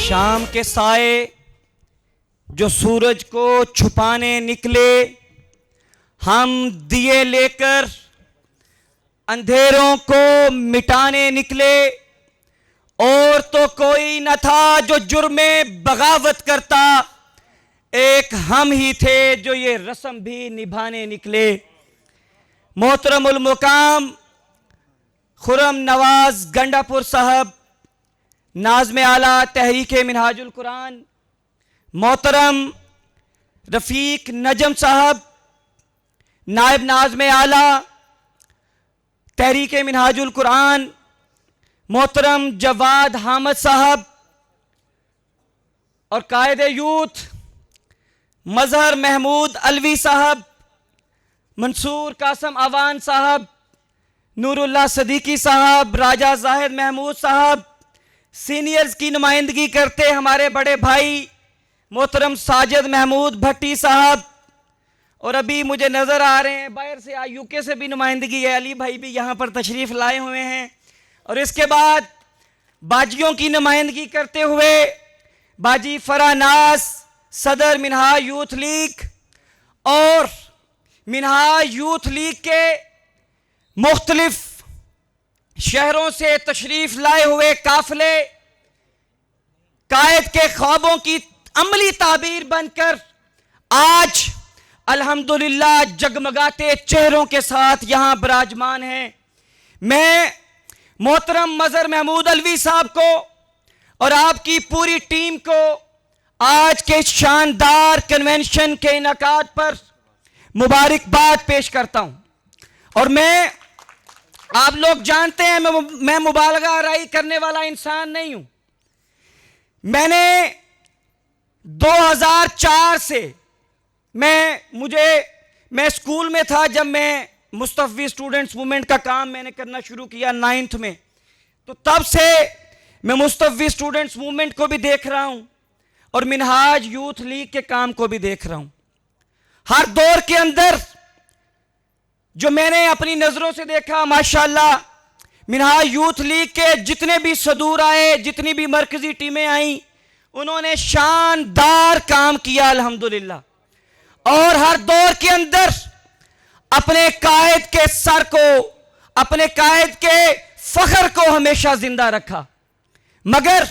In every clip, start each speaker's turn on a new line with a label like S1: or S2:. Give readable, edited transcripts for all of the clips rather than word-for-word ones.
S1: शाम के साए जो सूरज को छुपाने निकले, हम दिए लेकर अंधेरों को मिटाने निकले। और तो कोई न था जो जुर्मे बगावत करता, एक हम ही थे जो ये रस्म भी निभाने निकले। मोहतरमुल मुकाम खुर्रम नवाज गंडापुर साहब, नाज़्म आला तहरीक मिनहाजुल कुरान, मोहतरम रफ़ीक नजम साहब, नायब नाज़्म आला तहरीक मिनहाजुल कुरान, मोहतरम जवाद हामद साहब और कायद यूथ मजहर महमूद अलवी साहब, मंसूर कासम अवान साहब, नूरुल्लाह सदीकी साहब, राजा जाहिद महमूद साहब, सीनियर्स की नुमाइंदगी करते हमारे बड़े भाई मोहतरम साजिद महमूद भट्टी साहब, और अभी मुझे नज़र आ रहे हैं बाहर से यूके से भी नुमाइंदगी है, अली भाई भी यहाँ पर तशरीफ़ लाए हुए हैं। और इसके बाद बाजियों की नुमाइंदगी करते हुए बाजी फरानास सदर मिनहा यूथ लीग और मिनहा यूथ लीग के मुख्तलिफ शहरों से तशरीफ लाए हुए काफिले कायद के ख्वाबों की अमली ताबीर बनकर आज अल्हम्दुलिल्लाह जगमगाते चेहरों के साथ यहां विराजमान हैं। मैं मोहतरम मजहर महमूद अलवी साहब को और आपकी पूरी टीम को आज के शानदार कन्वेंशन के इनकाद पर मुबारकबाद पेश करता हूं। और मैं, आप लोग जानते हैं, मैं मुबालगा आराई करने वाला इंसान नहीं हूं। मैंने 2004 से मैं स्कूल में था जब मैं मुस्तफ़ी स्टूडेंट्स मूवमेंट का काम मैंने करना शुरू किया 9th में, तो तब से मैं मुस्तफ़ी स्टूडेंट्स मूवमेंट को भी देख रहा हूं और मिनहाज यूथ लीग के काम को भी देख रहा हूं। हर दौर के अंदर जो मैंने अपनी नजरों से देखा, माशाअल्लाह मिनहाज यूथ लीग के जितने भी सदूर आए, जितनी भी मरकजी टीमें आई, उन्होंने शानदार काम किया अल्हम्दुलिल्लाह। और हर दौर के अंदर अपने कायद के सर को, अपने कायद के फख्र को हमेशा जिंदा रखा। मगर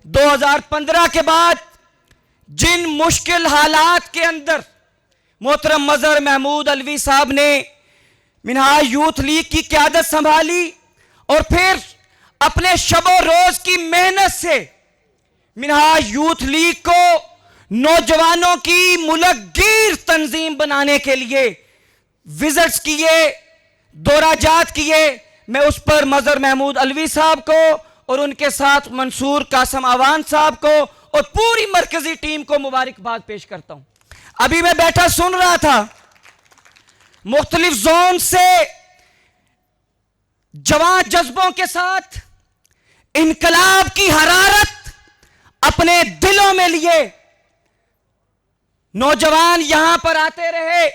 S1: 2015 के बाद जिन मुश्किल हालात के अंदर मोहतरम मजहर महमूद अलवी साहब ने मिनहाज यूथ लीग की क़यादत संभाली और फिर अपने शबो रोज की मेहनत से मिनहाज यूथ लीग को नौजवानों की मुलकगीर तंजीम बनाने के लिए विजिट्स किए, दौराजात किए, मैं उस पर मजहर महमूद अलवी साहब को और उनके साथ मंसूर कासम अवान साहब को और पूरी मरकजी टीम को मुबारकबाद पेश करता हूं। अभी मैं बैठा सुन रहा था, मुख्तलिफ जोन से जवान जज्बों के साथ इनकलाब की हरारत अपने दिलों में लिए नौजवान यहां पर आते रहे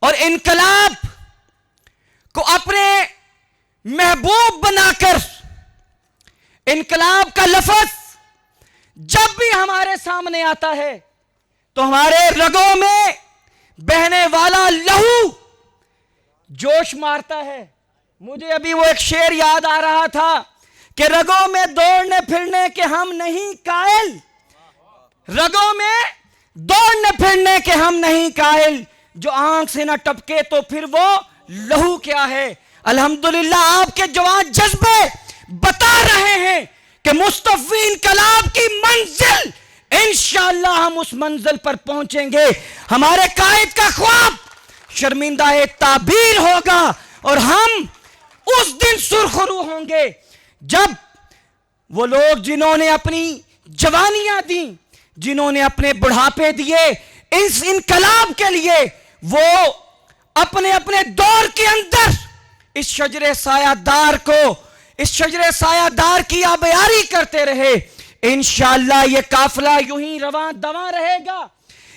S1: और इनकलाब को अपने महबूब बनाकर इनकलाब का लफ्ज जब भी हमारे सामने आता है तो हमारे रगों में बहने वाला लहू जोश मारता है। मुझे अभी वो एक शेर याद आ रहा था कि रगों में दौड़ने फिरने के हम नहीं कायल, रगों में दौड़ने फिरने के हम नहीं कायल, जो आंख से ना टपके तो फिर वो लहू क्या है। अल्हम्दुलिल्लाह आपके जवान जज्बे बता रहे हैं कि मुस्तफ़ी इनकलाब की मंजिल, इंशाअल्लाह हम उस मंजिल पर पहुंचेंगे। हमारे कायद का ख्वाब शर्मिंदा ताबीर होगा और हम उस दिन सुरखरू होंगे जब वो लोग जिन्होंने अपनी जवानियां दी, जिन्होंने अपने बुढ़ापे दिए इस इनकलाब के लिए, वो अपने अपने दौर के अंदर इस शजरे सायादार को, इस शजरे सायादार की आबयारी करते रहे। इंशाअल्लाह ये काफिला यूं ही रवां दवां रहेगा।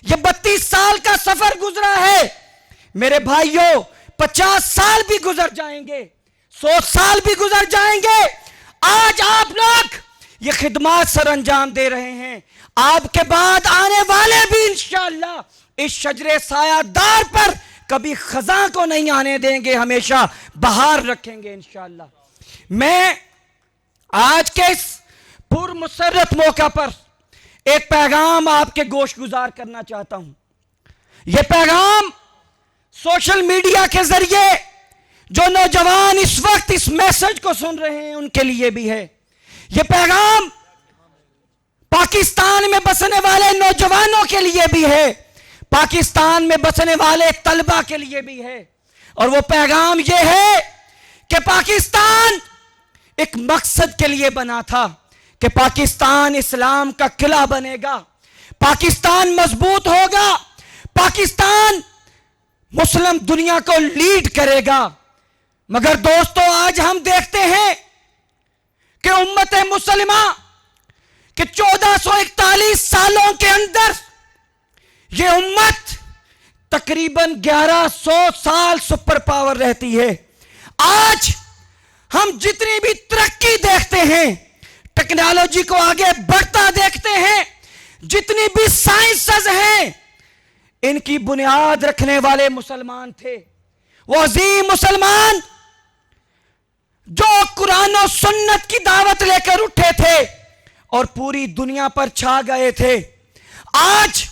S1: ये 32 साल का सफर गुजरा है मेरे भाइयों, 50 साल भी गुजर जाएंगे, 100 साल भी गुजर जाएंगे। आज आप लोग ये खिदमत सर अंजाम दे रहे हैं। आपके बाद आने वाले भी इंशाअल्लाह इस शजरे सायादार पर कभी खजा को नहीं आने देंगे, हमेशा बहार रखेंगे इंशाअल्लाह। मैं आज के इस पुरमसरत मौका पर एक पैगाम आपके गोश गुजार करना चाहता हूं। यह पैगाम सोशल मीडिया के जरिए जो नौजवान इस वक्त इस मैसेज को सुन रहे हैं उनके लिए भी है। यह पैगाम पाकिस्तान में बसने वाले नौजवानों के लिए भी है, पाकिस्तान में बसने वाले तलबा के लिए भी है। और वो पैगाम यह है कि पाकिस्तान एक मकसद के लिए बना था कि पाकिस्तान इस्लाम का किला बनेगा, पाकिस्तान मजबूत होगा, पाकिस्तान मुस्लिम दुनिया को लीड करेगा। मगर दोस्तों, आज हम देखते हैं कि उम्मत मुसलिमा कि 1441 सालों के अंदर यह उम्मत तकरीबन 1100 साल सुपर पावर रहती है। आज हम जितनी भी तरक्की देखते हैं, टेक्नोलॉजी को आगे बढ़ता देखते हैं, जितनी भी साइंसेस हैं, इनकी बुनियाद रखने वाले मुसलमान थे। वो अजीम मुसलमान जो कुरान और सुन्नत की दावत लेकर उठे थे और पूरी दुनिया पर छा गए थे। आज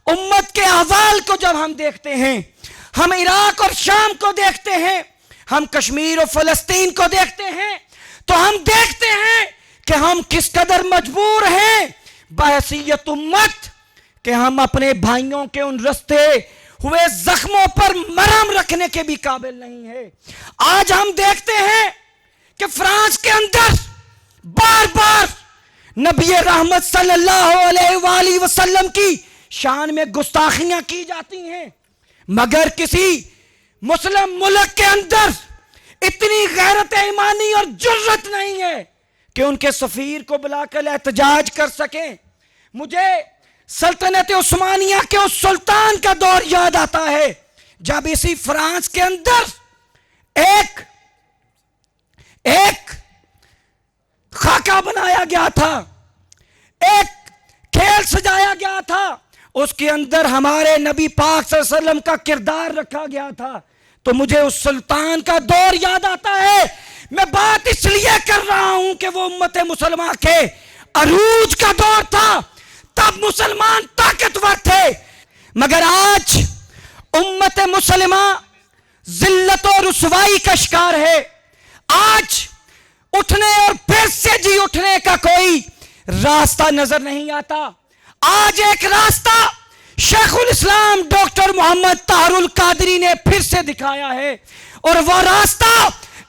S1: उम्मत के अहवाल को जब हम देखते हैं, हम इराक और शाम को देखते हैं, हम कश्मीर और फलस्तीन को देखते हैं, तो हम देखते हैं कि हम किस कदर मजबूर हैं बहैसियत उम्मत कि हम अपने भाइयों के उन रस्ते हुए जख्मों पर मरहम रखने के भी काबिल नहीं है। आज हम देखते हैं कि फ्रांस के अंदर बार बार नबी रहमत सल्लल्लाहु अलैहि वसल्लम की शान में गुस्ताखियां की जाती हैं, मगर किसी मुस्लिम मुल्क के अंदर इतनी गैरत ईमानी और जुर्रत नहीं है कि उनके सफीर को बुलाकर एहतजाज कर सकें। मुझे सल्तनत उस्मानिया के उस सुल्तान का दौर याद आता है जब इसी फ्रांस के अंदर एक खाका बनाया गया था, एक खेल सजाया गया था, उसके अंदर हमारे नबी पाक सल्लल्लाहु अलैहि वसल्लम का किरदार रखा गया था। तो मुझे उस सुल्तान का दौर याद आता है। मैं बात इसलिए कर रहा हूं कि वो उम्मत मुसलमान के अरूज का दौर था, तब मुसलमान ताकतवर थे। मगर आज उम्मत मुसलिमा जिल्लत और रुसवाई का शिकार है। आज उठने और फिर से जी उठने का कोई रास्ता नजर नहीं आता। आज एक रास्ता शेखुल इस्लाम डॉक्टर मोहम्मद तारुल कादरी ने फिर से दिखाया है, और वह रास्ता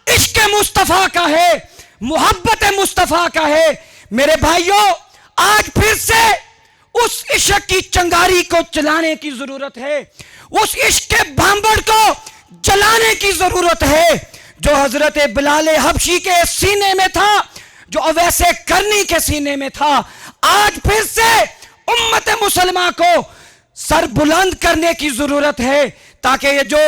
S1: इश्क मुस्तफा का है, मोहब्बत मुस्तफा का है। मेरे भाइयों, आज फिर से उस इश्क की चंगारी को चलाने की जरूरत है, उस इश्क के भांबड़ को जलाने की जरूरत है जो हजरत बिलाल हबशी के सीने में था, जो अवैसे करनी के सीने में था। आज फिर से उम्मत मुसलमान को सर बुलंद करने की जरूरत है ताकि ये जो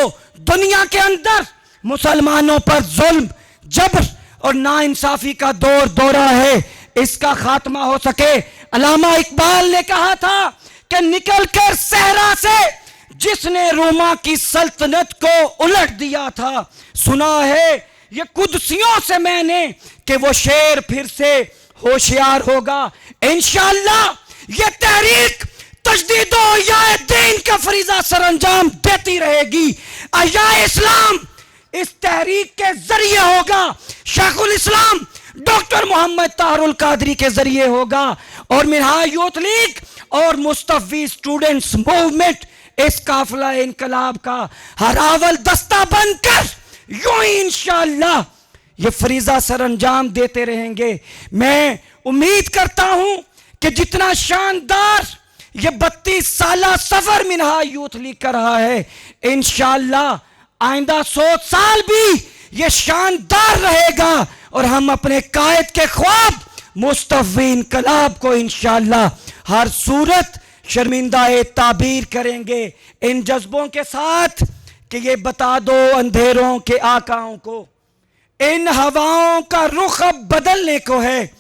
S1: दुनिया के अंदर मुसलमानों पर जुल्म, जबर और नाइंसाफी का दौर दौरा है, इसका खात्मा हो सके। अल्लामा इकबाल ने कहा था कि निकलकर सहरा से जिसने रोमा की सल्तनत को उलट दिया था, सुना है ये कुदसियों से मैंने कि वो शेर फिर से होशियार होगा। इंशाअल्लाह ये तहरीक तजदीद या दीन का फरीजा सरअंजाम देती रहेगी। अया इस्लाम इस तहरीक के जरिए होगा, शेखुल इस्लाम डॉक्टर मोहम्मद तारुल कादरी के जरिए होगा, और मिनहाज यूथ लीग और मुस्तफी स्टूडेंट्स मूवमेंट इस काफिला इनकलाब का हरावल दस्ता बनकर यूं ही इंशाअल्लाह ये फरीजा सरअंजाम देते रहेंगे। मैं उम्मीद करता हूं कि जितना शानदार ये 32 साला सफर मिनहाज यूथ लीग कर रहा है, इंशाअल्लाह आइंदा 100 साल भी ये शानदार रहेगा, और हम अपने कायद के ख्वाब मुस्तफी इनकलाब को इंशाअल्लाह हर सूरत शर्मिंदा ताबीर करेंगे। इन जज्बों के साथ कि ये बता दो अंधेरों के आकाओं को, इन हवाओं का रुख अब बदलने को है,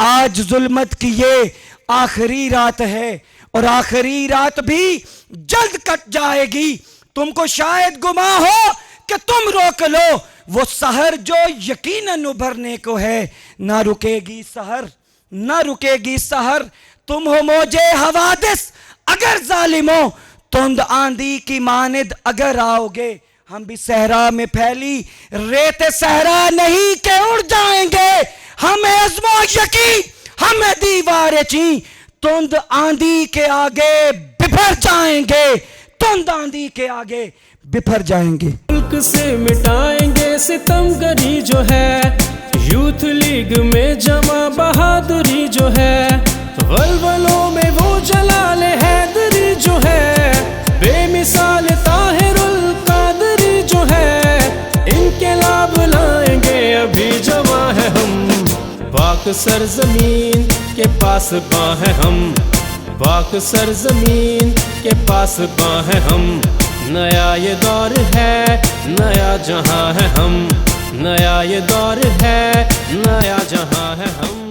S1: आज जुल्मत की ये आखिरी रात है और आखिरी रात भी जल्द कट जाएगी। तुमको शायद गुमा हो कि तुम रोक लो वो सहर जो यकीनन उभरने को है। ना रुकेगी सहर, ना रुकेगी सहर। तुम हो मौजे हवादिस अगर जालिमो, तुंद आंधी की मानिद अगर आओगे। हम भी सहरा में फैली रेत सहरा नहीं के उड़ जाएंगे। हम आज़मो यकीन, हम दीवार ची, तुंद आंधी के आगे बिफर जाएंगे। तुंद आंधी के आगे बिफर जाएंगे।
S2: मुल्क से मिटाएंगे सितमगरी जो है, यूथ लीग में जमा बहादुरी जो है, वलवलों में वो जलाल हैदरी जो है, बेमिसाल ताहिरुल कादरी जो है, इनके लाभ लाएंगे अभी जमा है हम। पाक सरजमीन के पास बां है हम, पाक सरजमीन के पास बां है हम। नया ये दौर है, नया जहां है हम, नया ये दौर है, नया जहां है हम।